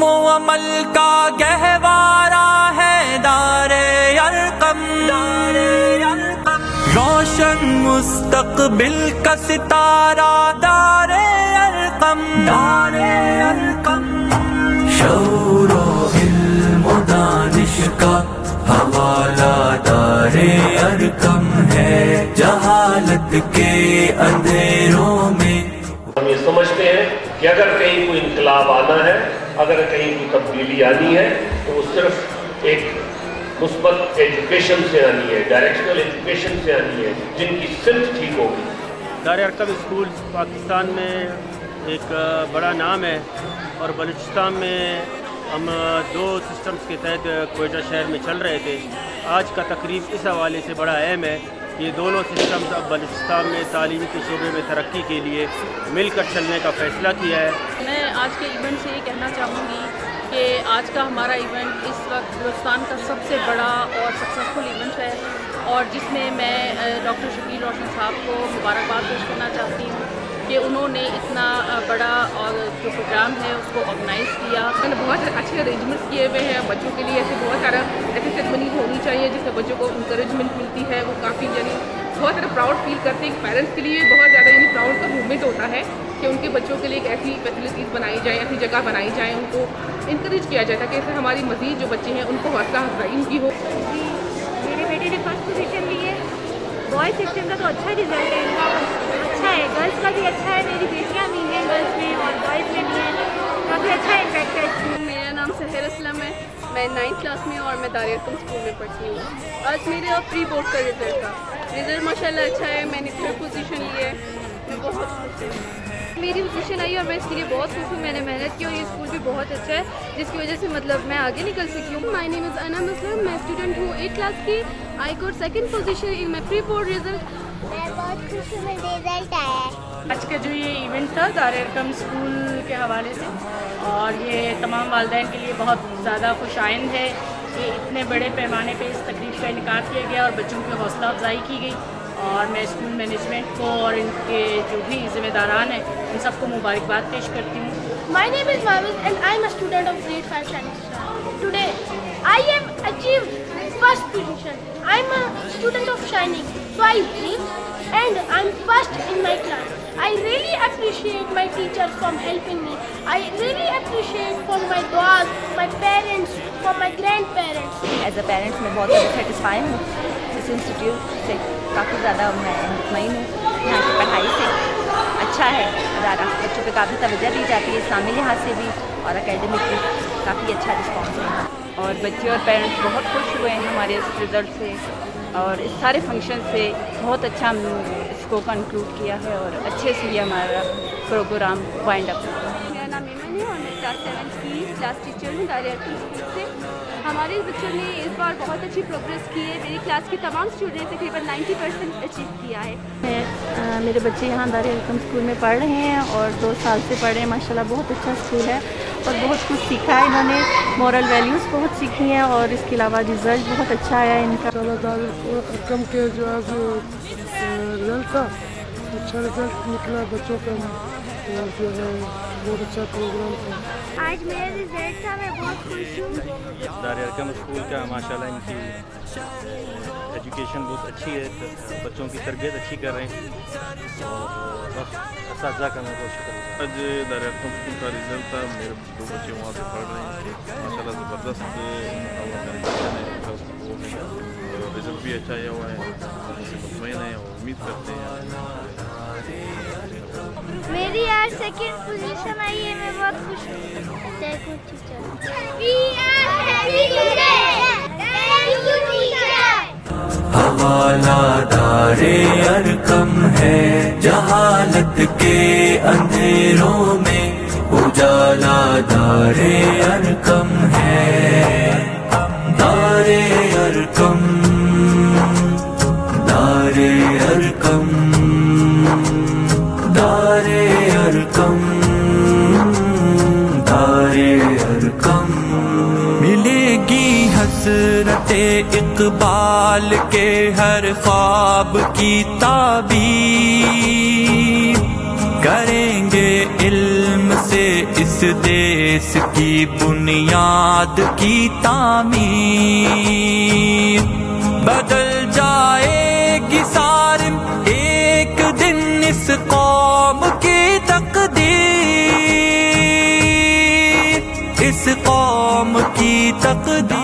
علم و عمل کا گہوارہ ہے دار ارقم، روشن مستقبل کا ستارہ دار ارقم، شعور و علم و دانش کا حوالہ دار ارقم ہے، جہالت کے اندھیروں میں۔ ہم یہ سمجھتے ہیں کہ اگر کہیں کوئی انقلاب آنا ہے، اگر کہیں کوئی تبدیلی آنی ہے تو وہ صرف ایک مثبت ایجوکیشن سے آنی ہے، ڈائریکشنل ایجوکیشن سے آنی ہے، جن کی سمت ٹھیک ہوگی۔ دار ارقم اسکول پاکستان میں ایک بڑا نام ہے، اور بلوچستان میں ہم 2 سسٹمز کے تحت کوئٹہ شہر میں چل رہے تھے۔ آج کا تقریب اس حوالے سے بڑا اہم ہے، یہ دونوں سسٹمز اب بلوچستان میں تعلیم کے شعبے میں ترقی کے لیے مل کر چلنے کا فیصلہ کیا ہے۔ میں آج کے ایونٹ سے یہ کہنا چاہوں گی کہ آج کا ہمارا ایونٹ اس وقت بلوچستان کا سب سے بڑا اور سکسیزفل ایونٹ ہے، اور جس میں میں ڈاکٹر شکیل روشن صاحب کو مبارکباد پیش کرنا چاہتی ہوں کہ انہوں نے اتنا بڑا اور جو پروگرام ہے اس کو آرگنائز کیا۔ میں نے بہت اچھے ارینجمنٹس کیے ہوئے ہیں بچوں کے لیے، ایسے بہت سارا ایسی سیریمنیز ہونی چاہیے جس سے بچوں کو انکریجمنٹ ملتی ہے، وہ کافی یعنی بہت زیادہ پراؤڈ فیل کرتے ہیں۔ پیرنٹس کے لیے بہت زیادہ یعنی پراؤڈ کا مومنٹ ہوتا ہے کہ ان کے بچوں کے لیے ایک ایسی فیسلٹیز بنائی جائیں، ایسی جگہ بنائی جائیں، ان کو انکریج کیا جائے تاکہ ایسے ہماری مزید جو بچے ہیں ان کو حوصلہ افزائی ان کی ہو۔ جی میرے بیٹے نے فرسٹ پوزیشن لی ہے، بوائز سیکشن کا تو اچھا رزلٹ ہے ان کا، اچھا ہے، گرلس کا بھی اچھا ہے، میری بیٹیاں بھی ہیں گرلس میں اور بوائز میں بھی ہیں، کافی اچھا امپیکٹ ہے۔ میرا نام سحر اسلم ہے، میں 9th کلاس میں اور میں دار ارقم اسکول میں پڑھتی ہوں۔ آج میرا پری بورڈ کا رزلٹ تھا، رزلٹ ماشاء اللہ اچھا ہے، میں نے 3rd پوزیشن لی ہے، میں بہت خوش ہوں۔ میری پوزیشن آئی اور میں اس کے لیے بہت خوش ہوں، میں نے محنت کی اور یہ اسکول بھی بہت اچھا ہے جس کی وجہ سے مطلب میں آگے نکل سکی ہوں۔ مائی نیم از انم اسلم، میں اسٹوڈنٹ ہوں 8th کلاس کی، I got 2nd position in my pre board result. میں بہت خوش ہوں، میرا رزلٹ آیا ہے۔ آج کا جو یہ ایونٹ تھا دار ارقم اسکول کے حوالے سے، اور یہ تمام والدین کے لیے بہت زیادہ خوش آئند ہے کہ اتنے بڑے پیمانے پہ اس تقریب کا انعقاد کیا گیا اور بچوں کی حوصلہ افزائی کی گئی، اور میں اسکول مینجمنٹ کو اور ان کے جو بھی ذمہ داران ہیں ان سب کو مبارکباد پیش کرتی ہوں۔ My name is Mavis and I am a student of grade 5 Shining Star. Today I have achieved first position. I am a student of Shining, so I live and I am first in my class. I really appreciate my teachers for helping me. I really appreciate for my duas, my parents, for my grandparents. As a parents میں بہت زیادہ satisfy ہوں اس institute سے، کافی زیادہ میں مطمئن ہوں یہاں کی پڑھائی سے، اچھا ہے ادارہ، بچوں پہ کافی توجہ دی جاتی ہے، اسلامی لحاظ سے بھی اور اکیڈمک بھی کافی اچھا رسپانس ہے، اور بچے اور پیرنٹس بہت خوش ہوئے ہیں ہمارے اس رزلٹ سے، اور اس سارے فنکشن سے بہت اچھا ہم اس کو کنکلوڈ کیا ہے اور اچھے سے یہ ہمارا پروگرام وائنڈ اپ ہوا۔ میرا نام ایمن ہے اور میں کلاس 7 کی کلاس ٹیچر ہوں دار ارقم اسکول سے۔ ہمارے بچوں نے اس بار بہت اچھی پروگریس کی ہے، میری کلاس کے تمام اسٹوڈنٹ تقریباً 90% اچیو کیا ہے۔ میرے بچے یہاں دار ارقم اسکول میں پڑھ رہے ہیں اور 2 سال سے پڑھ رہے ہیں، ماشاء اللہ بہت اچھا اسکول ہے اور بہت کچھ سیکھا ہے انہوں نے، مورل ویلیوز بہت سیکھی ہیں، اور اس کے علاوہ رزلٹ بہت اچھا آیا ہے ان کا۔ دار ارقم کے جو آج رزلٹ تھا اچھا رزلٹ نکلا بچوں کا، اور جو ہے بہت اچھا پروگرام تھا۔ آج میرا رزلٹ تھا، میں بہت خوش ہوں۔ دار ارقم اسکول کا ماشاء اللہ ان کی ایجوکیشن بہت اچھی ہے، بچوں کی تربیت اچھی کر رہے ہیں، اور بس اساتذہ کا میں بہت شکر گزار۔ آج دار ارقم اسکول کا رزلٹ تھا، میرے 2 بچے وہاں سے پڑھ رہے ہیں، ماشاء اللہ زبردست رزلٹ بھی اچھا آیا ہوا ہے، اس سے مطمئن ہے اور امید کرتے ہیں۔ میری آج 2nd پوزیشن آئی ہے، میں بہت خوش ہوں۔ Thank you teacher. حوالہ دار ارقم ہے، جہالت کے اندھیروں میں اجالا دار ارقم ہے، دار ارقم، دار ارقم، دار ارقم، دار ارقم۔ ملے گی حسرت اقبال کے ہر خواب کی تعبیر، کریں گے علم سے اس دیس کی بنیاد کی تعمیر بدل جائے گی سارم ایک دن اس قوم کی تقدیر، اس قوم کی تقدیر۔